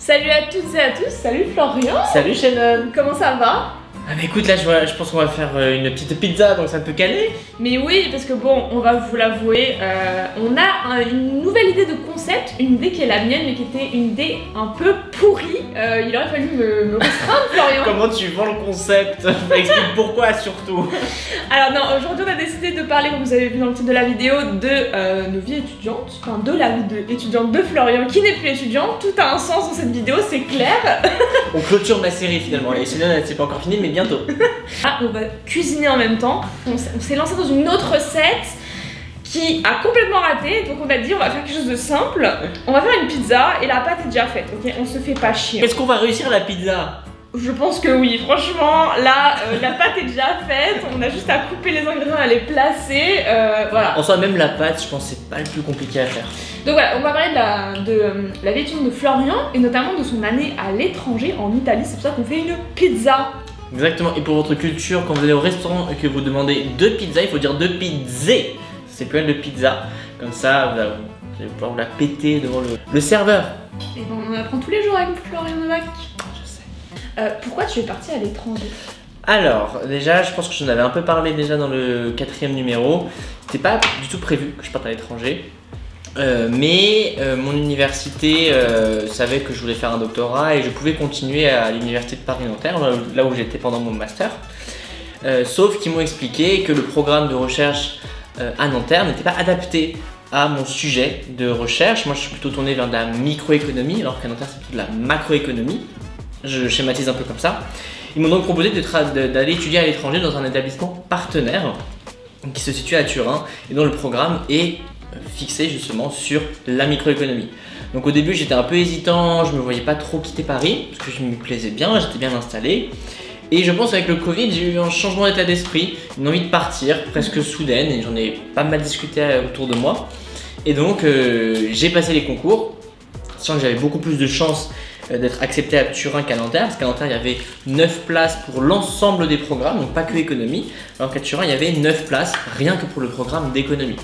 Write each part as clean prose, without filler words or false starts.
Salut à toutes et à tous, salut Florian. Salut Shannon. Comment ça va? Ah bah écoute, là je pense qu'on va faire une petite pizza, donc ça peut caler. Mais oui, parce que bon, on va vous l'avouer, on a une nouvelle idée de concept, une idée qui est la mienne, mais qui était une idée un peu pourrie. Il aurait fallu me restreindre, Florian. Comment tu vends le concept? Explique pourquoi surtout. Alors non, aujourd'hui on a décidé de parler, comme vous avez vu dans le titre de la vidéo, de nos vies étudiantes, enfin de la vie étudiante de Florian, qui n'est plus étudiant. Tout a un sens dans cette vidéo, c'est clair. On clôture la série finalement, et Shannon c'est pas encore fini, mais bientôt. Ah, on va cuisiner en même temps. On s'est lancé dans une autre recette qui a complètement raté, donc on a dit on va faire quelque chose de simple. On va faire une pizza et la pâte est déjà faite, ok? On se fait pas chier. Est-ce qu'on va réussir la pizza? Je pense que oui, franchement, là, la pâte est déjà faite, on a juste à couper les ingrédients, à les placer, voilà. En soi, même la pâte, je pense que c'est pas le plus compliqué à faire. Donc voilà, on va parler de la vie étudiante de Florian et notamment de son année à l'étranger en Italie, c'est pour ça qu'on fait une pizza. Exactement, et pour votre culture, quand vous allez au restaurant et que vous demandez deux pizzas, il faut dire deux pizzas. C'est plus de pizza, comme ça vous allez pouvoir vous la péter devant le serveur. Et ben on en apprend tous les jours avec Florian Novak. Je sais. Pourquoi tu es parti à l'étranger? Alors, déjà, je pense que j'en avais un peu parlé déjà dans le 4e numéro. C'était pas du tout prévu que je parte à l'étranger. Mais mon université savait que je voulais faire un doctorat et je pouvais continuer à l'université de Paris-Nanterre, là où j'étais pendant mon master. Sauf qu'ils m'ont expliqué que le programme de recherche à Nanterre n'était pas adapté à mon sujet de recherche. Moi, je suis plutôt tourné vers de la microéconomie, alors qu'à Nanterre, c'est plutôt de la macroéconomie. Je schématise un peu comme ça. Ils m'ont donc proposé d'aller étudier à l'étranger dans un établissement partenaire qui se situe à Turin et dont le programme est fixé justement sur la microéconomie. Donc au début j'étais un peu hésitant, je me voyais pas trop quitter Paris parce que je me plaisais bien, j'étais bien installé. Et je pense qu'avec le Covid j'ai eu un changement d'état d'esprit, une envie de partir presque soudaine et j'en ai pas mal discuté autour de moi. Et donc j'ai passé les concours, sachant que j'avais beaucoup plus de chances d'être accepté à Turin qu'à Nanterre, parce qu'à Nanterre il y avait 9 places pour l'ensemble des programmes, donc pas que économie, alors qu'à Turin il y avait 9 places rien que pour le programme d'économie.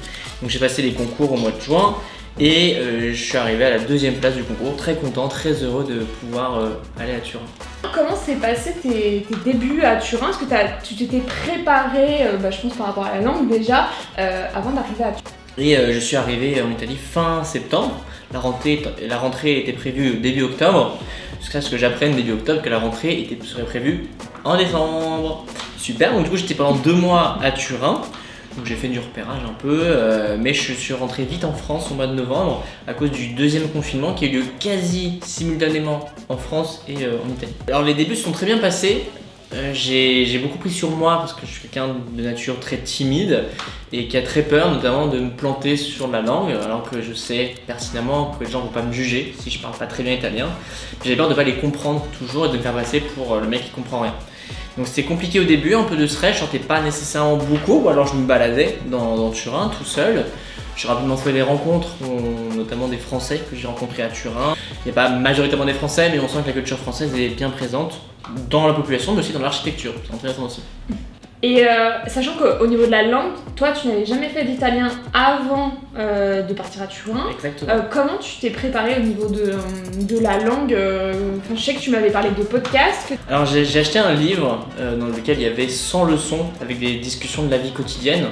Donc j'ai passé les concours au mois de juin et je suis arrivé à la 2e place du concours, très content, très heureux de pouvoir aller à Turin. Comment s'est passé tes débuts à Turin? Est-ce que tu t'étais préparé, je pense par rapport à la langue déjà, avant d'arriver à Turin? Et je suis arrivé en Italie fin septembre. La rentrée était prévue début octobre, jusqu'à ce que j'apprenne début octobre que la rentrée serait prévue en décembre. Super, donc du coup j'étais pendant 2 mois à Turin, donc j'ai fait du repérage un peu, mais je suis rentré vite en France au mois de novembre à cause du 2e confinement qui a eu lieu quasi simultanément en France et en Italie. Alors les débuts se sont très bien passés. J'ai beaucoup pris sur moi parce que je suis quelqu'un de nature très timide et qui a très peur notamment de me planter sur la langue, alors que je sais pertinemment que les gens ne vont pas me juger si je parle pas très bien italien. J'ai peur de ne pas les comprendre toujours et de me faire passer pour le mec qui comprend rien. Donc c'était compliqué au début, un peu de stress, je sortais pas nécessairement beaucoup, ou alors je me baladais dans Turin tout seul. J'ai rapidement fait des rencontres, notamment des Français que j'ai rencontrés à Turin. Il n'y a pas majoritairement des Français, mais on sent que la culture française est bien présente dans la population, mais aussi dans l'architecture. C'est intéressant aussi. Et sachant qu'au niveau de la langue, toi tu n'avais jamais fait d'italien avant de partir à Turin. Exactement. Comment tu t'es préparé au niveau de la langue? Je sais que tu m'avais parlé de podcasts. Alors j'ai acheté un livre dans lequel il y avait 100 leçons avec des discussions de la vie quotidienne.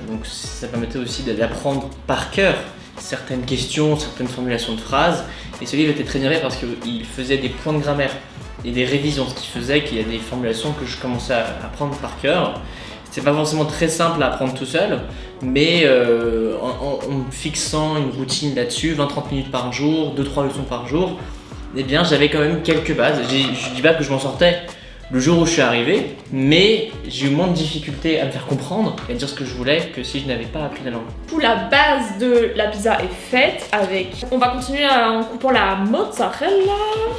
Donc ça permettait aussi d'apprendre par cœur certaines questions, certaines formulations de phrases. Et ce livre était très bien fait parce qu'il faisait des points de grammaire et des révisions, ce qui faisait qu'il y a des formulations que je commençais à apprendre par cœur. C'est pas forcément très simple à apprendre tout seul, mais en me fixant une routine là-dessus, 20-30 minutes par jour, 2-3 leçons par jour, eh bien j'avais quand même quelques bases. Je dis pas que je m'en sortais le jour où je suis arrivé, mais j'ai eu moins de difficultés à me faire comprendre et à dire ce que je voulais que si je n'avais pas appris la langue. Tout la base de la pizza est faite avec... On va continuer en coupant la mozzarella.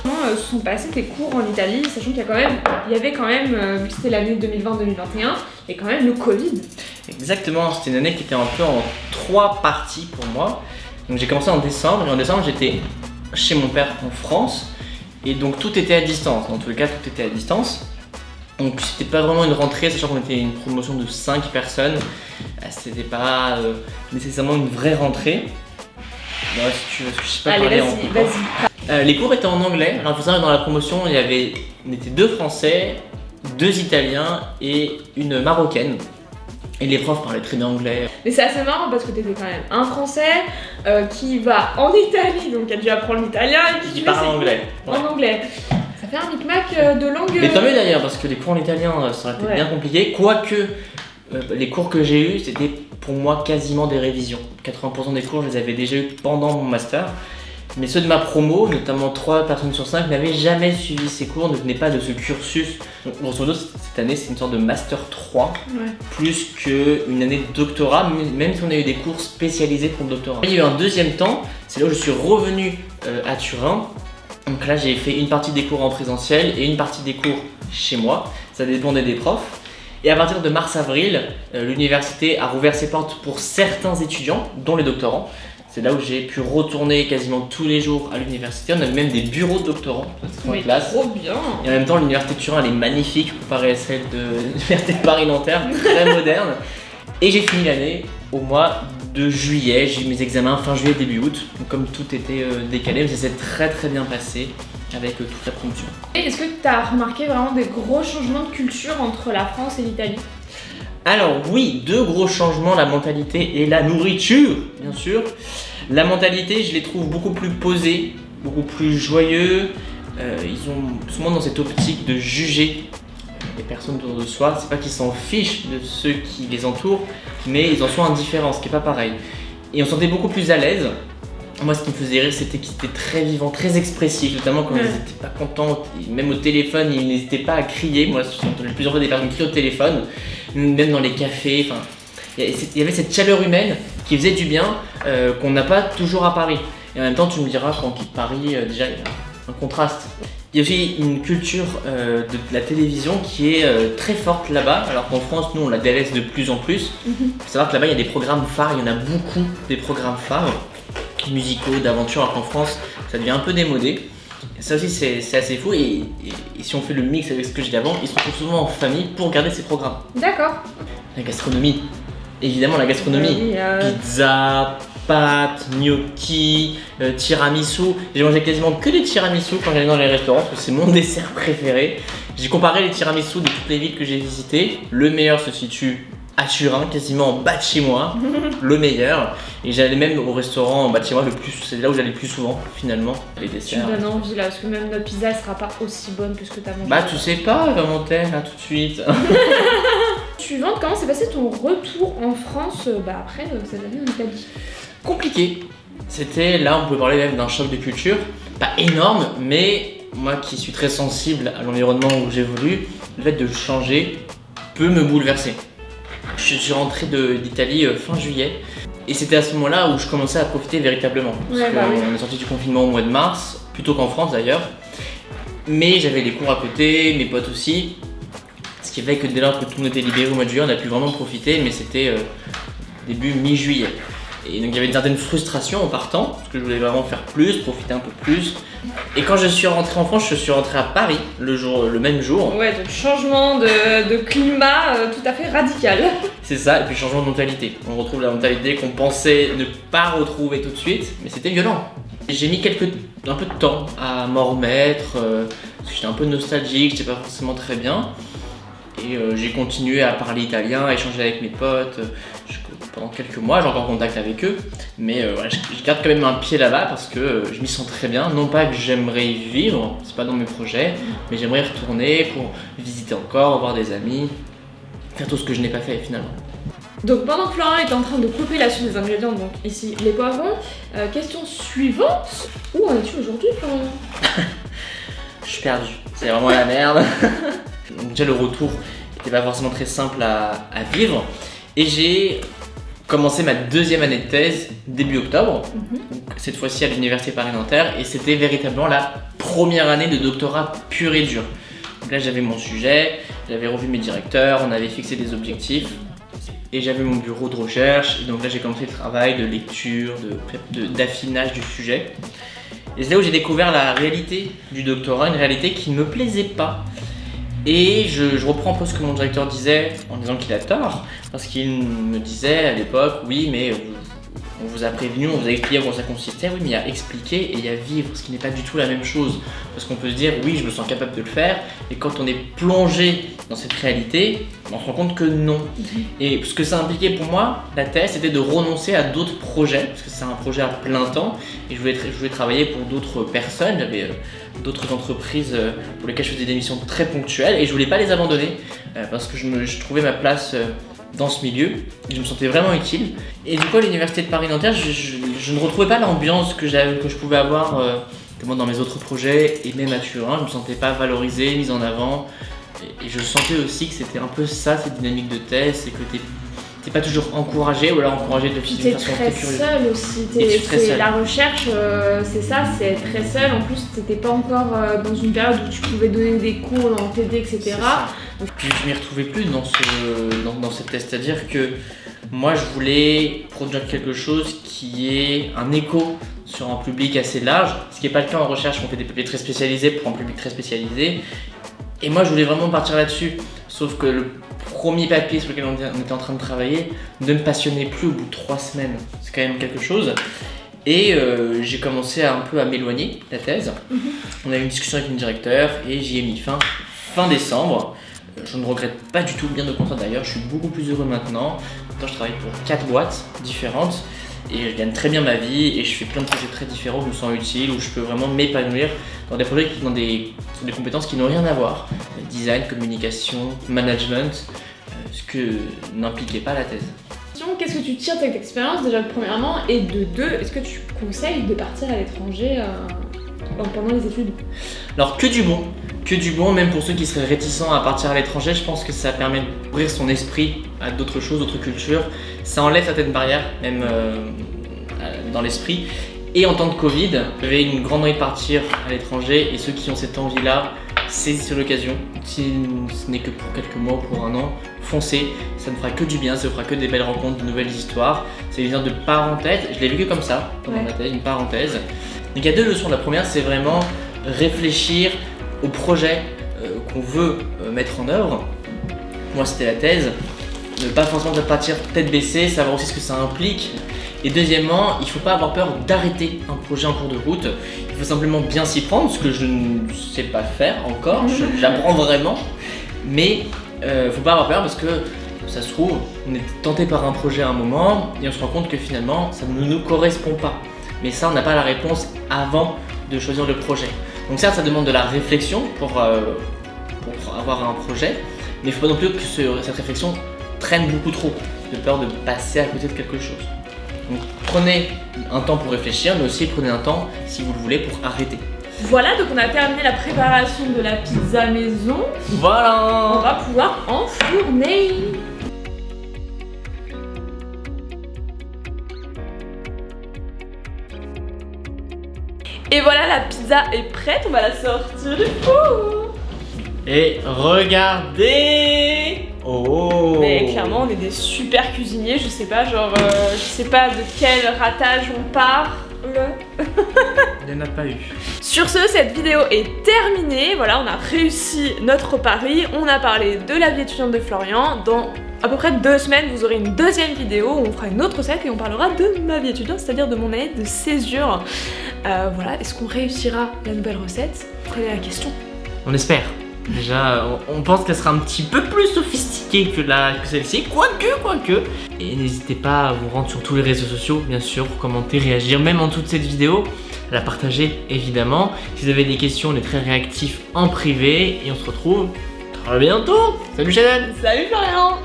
Comment se sont passés tes cours en Italie, sachant qu'il y avait quand même, vu que c'était l'année 2020-2021, et quand même le Covid. Exactement, c'était une année qui était un peu en 3 parties pour moi. Donc j'ai commencé en décembre, et en décembre j'étais chez mon père en France. Et donc tout était à distance, dans tous les cas tout était à distance. Donc c'était pas vraiment une rentrée, sachant qu'on était une promotion de 5 personnes. C'était pas nécessairement une vraie rentrée. Ouais, si tu veux, je sais pas. Allez, vas-y. Les cours étaient en anglais. Alors, il faut savoir que dans la promotion, on était 2 Français, 2 Italiens et une Marocaine. Et les profs parlaient très bien anglais. Mais c'est assez marrant parce que t'étais quand même un Français qui va en Italie, donc qui a dû apprendre l'italien et qui parle anglais. Ouais. En anglais. Ça fait un micmac de langue. Mais tant mieux d'ailleurs, parce que les cours en italien, ça aurait été bien compliqué. Quoique, les cours que j'ai eus, c'était pour moi quasiment des révisions. 80% des cours, je les avais déjà eus pendant mon master. Mais ceux de ma promo, notamment 3 personnes sur 5, n'avaient jamais suivi ces cours, ne venaient pas de ce cursus. Donc, grosso modo, cette année, c'est une sorte de Master 3, plus qu'une année de doctorat, même si on a eu des cours spécialisés pour le doctorat. Il y a eu un deuxième temps, c'est là où je suis revenu à Turin. Donc là, j'ai fait une partie des cours en présentiel et une partie des cours chez moi. Ça dépendait des profs. Et à partir de mars-avril, l'université a rouvert ses portes pour certains étudiants, dont les doctorants. C'est là où j'ai pu retourner quasiment tous les jours à l'université. On avait même des bureaux de doctorants en classe. Trop bien. Et en même temps, l'université de Turin, elle est magnifique comparée à celle de l'université de Paris-Nanterre, très moderne. Et j'ai fini l'année au mois de juillet. J'ai eu mes examens fin juillet, début août. Donc, comme tout était décalé, mais ça s'est très très bien passé avec toute la promotion. Et est-ce que tu as remarqué vraiment des gros changements de culture entre la France et l'Italie? Alors oui, 2 gros changements, la mentalité et la nourriture, bien sûr. La mentalité, je les trouve beaucoup plus posés, beaucoup plus joyeux. Ils sont souvent dans cette optique de juger les personnes autour de soi. C'est pas qu'ils s'en fichent de ceux qui les entourent, mais ils en sont indifférents, ce qui n'est pas pareil. Et on se sentait beaucoup plus à l'aise. Moi, ce qui me faisait rire, c'était qu'ils étaient très vivants, très expressifs, notamment quand ils n'étaient pas contents, même au téléphone, ils n'hésitaient pas à crier. Moi, j'ai entendu plusieurs fois des personnes crier au téléphone, même dans les cafés. Enfin, il y avait cette chaleur humaine qui faisait du bien, qu'on n'a pas toujours à Paris. Et en même temps, tu me diras, quand on quitte Paris, déjà, il y a un contraste. Il y a aussi une culture de la télévision qui est très forte là-bas, alors qu'en France, nous, on la délaisse de plus en plus. Il faut savoir que là-bas, il y a des programmes phares, il y en a beaucoup des programmes phares. Musicaux, d'aventure, alors qu'en France ça devient un peu démodé. Ça aussi c'est assez fou et si on fait le mix avec ce que j'ai dit avant, ils se retrouvent souvent en famille pour regarder ces programmes. D'accord. La gastronomie, évidemment la gastronomie, pizza, pâtes, gnocchi, tiramisu. J'ai mangé quasiment que des tiramisu quand j'allais dans les restaurants parce que c'est mon dessert préféré. J'ai comparé les tiramisu de toutes les villes que j'ai visitées. Le meilleur se situe à Turin, quasiment en bas de chez moi, le meilleur. Et j'allais même au restaurant en bas de chez moi, c'est là où j'allais le plus souvent finalement, les desserts. Tu me donnes envie là, parce que même notre pizza elle sera pas aussi bonne que ce que t'as mangé. Bah tu sais pas comment t'es là tout de suite. Suivante, comment s'est passé ton retour en France après cette année en Italie? Compliqué. C'était là, on peut parler même d'un choc de culture, pas énorme, mais moi qui suis très sensible à l'environnement où j'évolue, le fait de changer peut me bouleverser. Je suis rentré d'Italie fin juillet et c'était à ce moment-là où je commençais à profiter véritablement. Parce qu'on est sorti du confinement au mois de mars, plutôt qu'en France d'ailleurs. Mais j'avais les cours à côté, mes potes aussi. Ce qui fait que dès lors que tout le monde était libéré au mois de juillet, on a pu vraiment profiter, mais c'était début mi-juillet. Et donc il y avait une certaine frustration en partant, parce que je voulais vraiment faire plus, profiter un peu plus. Et quand je suis rentré en France, je suis rentré à Paris le même jour. Ouais, donc changement de climat tout à fait radical. C'est ça, et puis changement de mentalité. On retrouve la mentalité qu'on pensait ne pas retrouver tout de suite, mais c'était violent. J'ai mis un peu de temps à m'en remettre, parce que j'étais un peu nostalgique, j'étais pas forcément très bien. Et j'ai continué à parler italien, à échanger avec mes potes pendant quelques mois, j'ai encore contact avec eux. Mais voilà, je garde quand même un pied là-bas parce que je m'y sens très bien. Non pas que j'aimerais y vivre, c'est pas dans mes projets, mais j'aimerais y retourner pour visiter encore, voir des amis, faire tout ce que je n'ai pas fait finalement. Donc pendant que Florent est en train de couper la suite des ingrédients, donc ici les poivrons, question suivante, où en es-tu aujourd'hui Florent? Je suis perdu, c'est vraiment la merde. Donc déjà le retour n'était pas forcément très simple à vivre et j'ai commencé ma deuxième année de thèse début octobre, donc cette fois-ci à l'université Paris-Nanterre, et c'était véritablement la première année de doctorat pur et dur. Donc là j'avais mon sujet, j'avais revu mes directeurs, on avait fixé des objectifs et j'avais mon bureau de recherche, et donc là j'ai commencé le travail de lecture, d'affinage du sujet. Et c'est là où j'ai découvert la réalité du doctorat, une réalité qui ne me plaisait pas. Et je reprends un peu ce que mon directeur disait en disant qu'il a tort, parce qu'il me disait à l'époque, oui mais on vous a prévenu, on vous a expliqué en quoi ça consistait, oui, mais il y a expliquer et il y a vivre, ce qui n'est pas du tout la même chose. Parce qu'on peut se dire, oui, je me sens capable de le faire, et quand on est plongé dans cette réalité, on se rend compte que non. Et ce que ça impliquait pour moi, la thèse, c'était de renoncer à d'autres projets, parce que c'est un projet à plein temps, et je voulais travailler pour d'autres personnes, j'avais d'autres entreprises pour lesquelles je faisais des missions très ponctuelles, et je voulais pas les abandonner, parce que je trouvais ma place dans ce milieu, et je me sentais vraiment utile. Et du coup, à l'université de Paris-Nanterre, je ne retrouvais pas l'ambiance que je pouvais avoir dans mes autres projets, et même à Turin, je me sentais pas valorisé, mis en avant, et je sentais aussi que c'était un peu ça, cette dynamique de thèse, c'est que t'es pas toujours encouragé, ou alors encouragé de puis t'es très seul aussi, la recherche, c'est ça, c'est être très seul. En plus, t'étais pas encore dans une période où tu pouvais donner des cours en TD, etc. Puis je m'y retrouvais plus dans cette thèse, c'est-à-dire que moi je voulais produire quelque chose qui ait un écho sur un public assez large, ce qui n'est pas le cas en recherche, on fait des papiers très spécialisés pour un public très spécialisé. Et moi je voulais vraiment partir là-dessus, sauf que le premier papier sur lequel on était en train de travailler ne me passionnait plus au bout de 3 semaines, c'est quand même quelque chose. Et j'ai commencé un peu à m'éloigner de la thèse. On a eu une discussion avec mon directeur et j'y ai mis fin décembre. Je ne regrette pas du tout, bien au contraire d'ailleurs, je suis beaucoup plus heureux maintenant. Maintenant je travaille pour 4 boîtes différentes et je gagne très bien ma vie et je fais plein de projets très différents où je me sens utile, où je peux vraiment m'épanouir dans des projets qui ont des compétences qui n'ont rien à voir. Design, communication, management, ce que n'impliquait pas la thèse. Qu'est-ce que tu tires de cette expérience déjà premièrement, et de deux, est-ce que tu conseilles de partir à l'étranger pendant les études? Alors que du bon, même pour ceux qui seraient réticents à partir à l'étranger, je pense que ça permet d'ouvrir son esprit à d'autres choses, d'autres cultures. Ça enlève certaines barrières, même dans l'esprit. Et en temps de Covid, j'avais une grande envie de partir à l'étranger, et ceux qui ont cette envie-là, saisissez l'occasion. Si ce n'est que pour quelques mois ou pour un an, foncez, ça ne fera que du bien, ça ne fera que des belles rencontres, de nouvelles histoires. C'est une sorte de parenthèse, je l'ai vécu comme ça, pendant ma thèse, une parenthèse. Donc il y a 2 leçons. La première, c'est vraiment réfléchir au projet qu'on veut mettre en œuvre. Moi, c'était la thèse. Ne pas forcément partir tête baissée, savoir aussi ce que ça implique. Et deuxièmement, il ne faut pas avoir peur d'arrêter un projet en cours de route. Il faut simplement bien s'y prendre, ce que je ne sais pas faire encore, j'apprends vraiment. Mais il ne faut pas avoir peur parce que ça se trouve, on est tenté par un projet à un moment et on se rend compte que finalement, ça ne nous correspond pas. Mais ça, on n'a pas la réponse avant de choisir le projet. Donc certes, ça demande de la réflexion pour avoir un projet, mais il ne faut pas non plus que cette réflexion traîne beaucoup trop, de peur de passer à côté de quelque chose. Donc prenez un temps pour réfléchir, mais aussi prenez un temps, si vous le voulez, pour arrêter. Voilà, donc on a terminé la préparation de la pizza maison. Voilà! On va pouvoir enfourner. Et voilà, la pizza est prête, on va la sortir du four. Et regardez! Oh! Mais clairement, on est des super cuisiniers, je sais pas, je sais pas de quel ratage on parle. Il n'y en a pas eu. Sur ce, cette vidéo est terminée. Voilà, on a réussi notre pari. On a parlé de la vie étudiante de Florian. Dans à peu près 2 semaines, vous aurez une deuxième vidéo où on fera une autre recette et on parlera de ma vie étudiante, c'est-à-dire de mon année de césure. Voilà, est-ce qu'on réussira la nouvelle recette? Quelle est la question? On espère. Déjà, on pense qu'elle sera un petit peu plus sophistiquée que celle-ci, quoique. Et n'hésitez pas à vous rendre sur tous les réseaux sociaux, bien sûr, pour commenter, réagir, même en dessous de cette vidéo, à la partager, évidemment. Si vous avez des questions, on est très réactifs en privé, et on se retrouve très bientôt. Salut Shannon! Salut Florian!